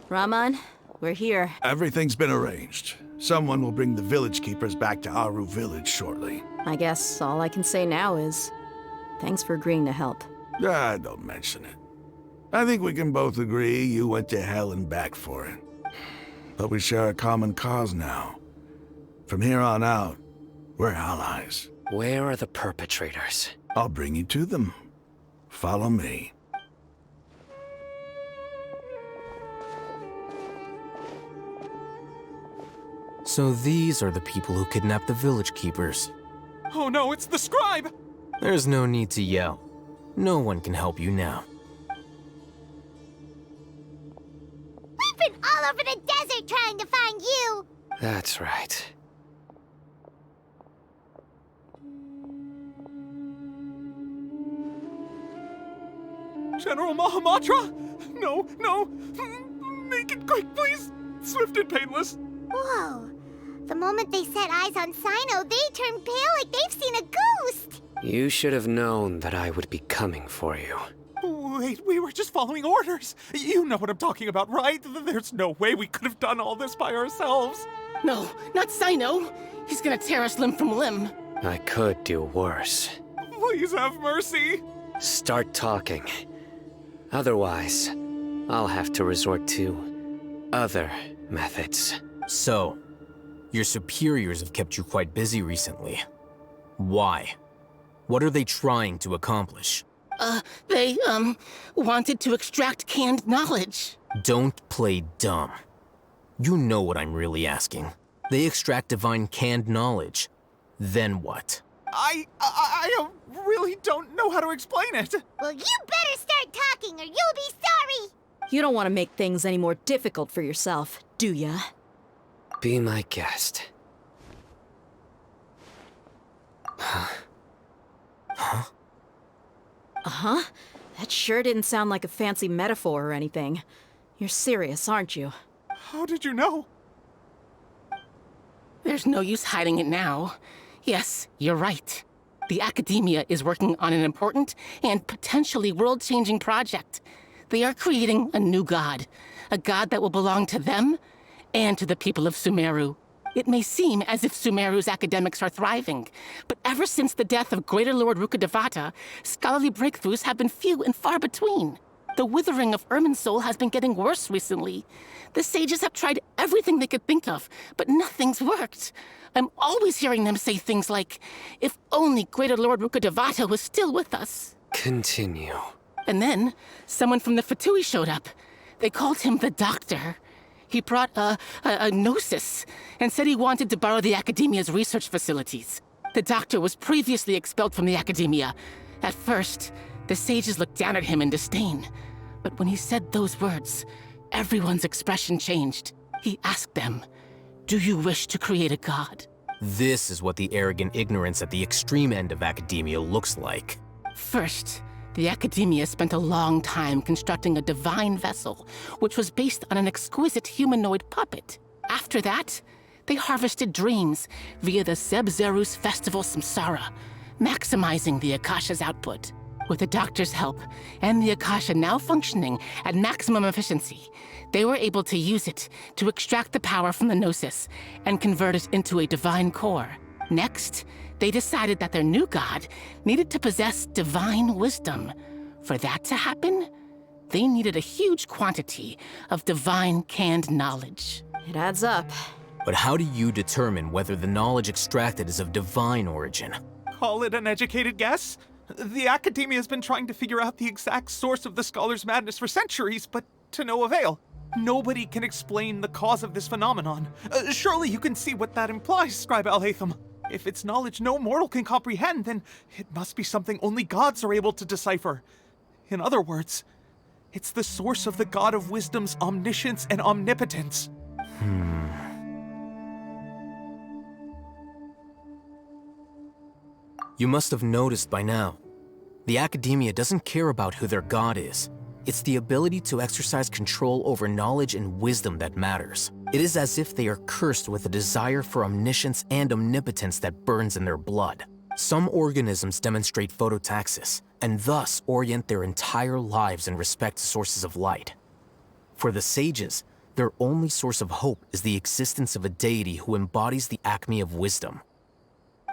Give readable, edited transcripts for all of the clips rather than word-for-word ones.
Raman, we're here. Everything's been arranged. Someone will bring the village keepers back to Aru village shortly. I guess all I can say now is, thanks for agreeing to help. Ah, don't mention it. I think we can both agree you went to hell and back for it. But we share a common cause now. From here on out, we're allies. Where are the perpetrators? I'll bring you to them. Follow me. So these are the people who kidnapped the village keepers. Oh no, it's the scribe! There's no need to yell. No one can help you now. We've been all over the desert trying to find you! That's right. General Mahamatra? No, no! Make it quick, please! Swift and painless! Whoa. The moment they set eyes on Sino, they turned pale like they've seen a ghost! You should have known that I would be coming for you. Wait, we were just following orders. You know what I'm talking about, right? There's no way we could have done all this by ourselves. No, not Sino. He's gonna tear us limb from limb. I could do worse. Please have mercy. Start talking. Otherwise, I'll have to resort to other methods. So, your superiors have kept you quite busy recently. Why? What are they trying to accomplish? They, wanted to extract canned knowledge. Don't play dumb. You know what I'm really asking. They extract divine canned knowledge. Then what? I really don't know how to explain it. Well, you better start talking or you'll be sorry! You don't want to make things any more difficult for yourself, do ya? Be my guest. Uh-huh. That sure didn't sound like a fancy metaphor or anything. You're serious, aren't you? How did you know? There's no use hiding it now. Yes, you're right. The Akademiya is working on an important and potentially world-changing project. They are creating a new god. A god that will belong to them and to the people of Sumeru. It may seem as if Sumeru's academics are thriving, but ever since the death of Greater Lord Rukkhadevata, scholarly breakthroughs have been few and far between. The withering of Irminsul has been getting worse recently. The sages have tried everything they could think of, but nothing's worked. I'm always hearing them say things like, if only Greater Lord Rukkhadevata was still with us. Continue. And then, someone from the Fatuus showed up. They called him the Doctor. He brought a gnosis and said he wanted to borrow the Akademiya's research facilities. The Doctor was previously expelled from the Akademiya. At first, the sages looked down at him in disdain. But when he said those words, everyone's expression changed. He asked them, "Do you wish to create a god?" This is what the arrogant ignorance at the extreme end of Akademiya looks like. First, the Akademiya spent a long time constructing a divine vessel, which was based on an exquisite humanoid puppet. After that, they harvested dreams via the Zeb-Zerus festival Samsara, maximizing the Akasha's output. With the Doctor's help, and the Akasha now functioning at maximum efficiency, they were able to use it to extract the power from the Gnosis and convert it into a divine core. Next, they decided that their new god needed to possess divine wisdom. For that to happen, they needed a huge quantity of divine canned knowledge. It adds up. But how do you determine whether the knowledge extracted is of divine origin? Call it an educated guess? The Akademiya has been trying to figure out the exact source of the scholar's madness for centuries, but to no avail. Nobody can explain the cause of this phenomenon. Surely you can see what that implies, Scribe Al-Haytham. If it's knowledge no mortal can comprehend, then it must be something only gods are able to decipher. In other words, it's the source of the God of Wisdom's omniscience and omnipotence. You must have noticed by now. The Akademiya doesn't care about who their god is. It's the ability to exercise control over knowledge and wisdom that matters. It is as if they are cursed with a desire for omniscience and omnipotence that burns in their blood. Some organisms demonstrate phototaxis, and thus orient their entire lives in respect to sources of light. For the sages, Their only source of hope is the existence of a deity who embodies the acme of wisdom.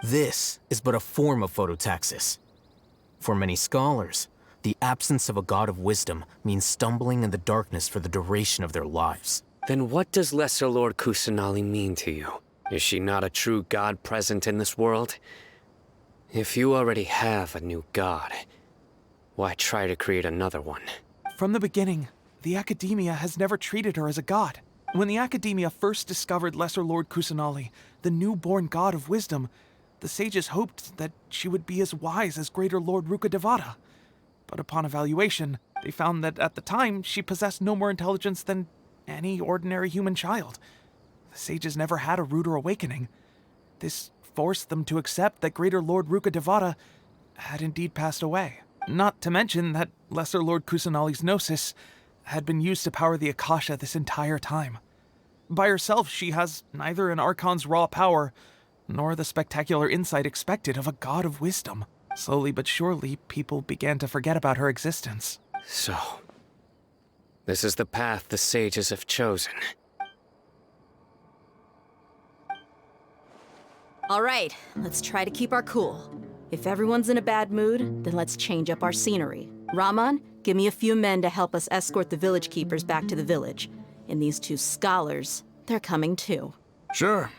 This is but a form of phototaxis. For many scholars, the absence of a god of wisdom means stumbling in the darkness for the duration of their lives. Then what does Lesser Lord Kusanali mean to you? Is she not a true god present in this world? If you already have a new god, why try to create another one? From the beginning, the Akademiya has never treated her as a god. When the Akademiya first discovered Lesser Lord Kusanali, the newborn god of wisdom, the sages hoped that she would be as wise as Greater Lord Rukkhadevata. But upon evaluation, they found that at the time, she possessed no more intelligence than any ordinary human child. The sages never had a ruder awakening. This forced them to accept that Greater Lord Rukkhadevata had indeed passed away. Not to mention that Lesser Lord Kusanali's gnosis had been used to power the Akasha this entire time. By herself, she has neither an Archon's raw power, nor the spectacular insight expected of a god of wisdom. Slowly but surely, people began to forget about her existence. So, this is the path the sages have chosen. All right, let's try to keep our cool. If everyone's in a bad mood, then let's change up our scenery. Rahman, give me a few men to help us escort the village keepers back to the village. And these two scholars, they're coming too. Sure,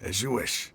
as you wish.